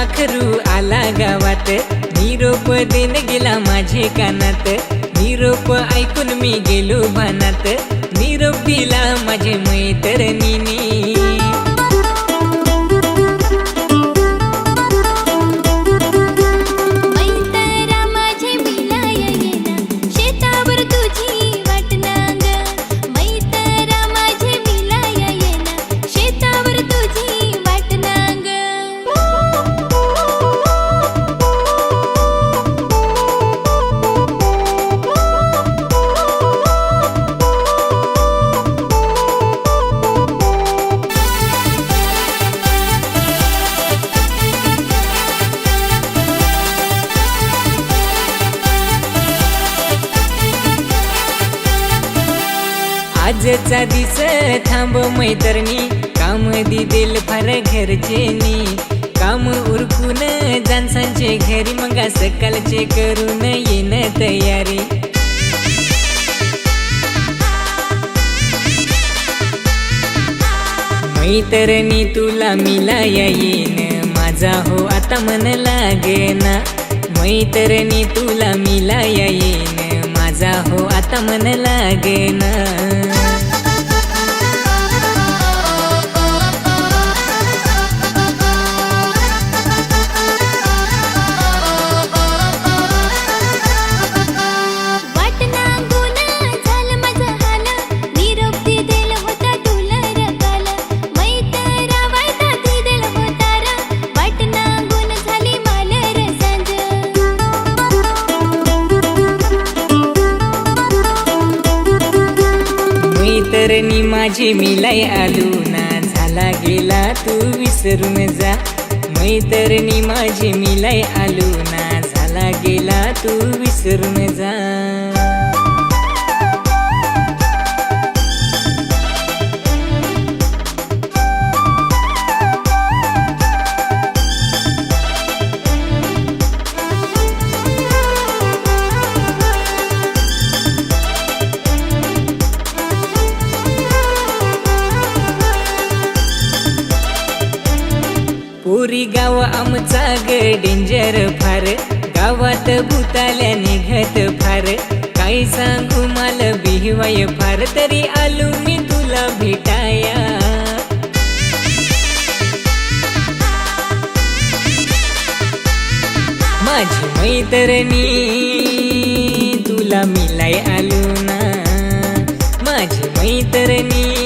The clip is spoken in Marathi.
पाखरू आला गावात, निरोप देन गेला माझे कानात, निरोप ऐकून मी गेलो भानात, निरोप दिला माझे मैत्रिणीने। आजचा दिस थांब मैत्रिणी, काम दिदेल फार घरचेनी, काम उरकून जानसांचे घरी, मग सकाळचे करून येन तयारी। मैत्रिणी तुला मिलाया येईन, माझा हो आता मन लागेना, मैत्रिणी तुला मिलाया येईन, माझा हो आता मन लागेना। मैत्रिणी माझी मिलाई आलू ना, झाला गेला तू विसरून जा, मैत्रिणी माझी मिलाई आलू ना, झाला गेला तू विसरून जा। पुरी गाव आमचा ग डेंजर फार, गावात भूताल्या निघत फार, काय सांगू मला भिवाय फार, तरी आलो मी तुला भेटाया। माझी मैत्रिणी तुला मिलाई आलो ना, माझी मैत्रिणी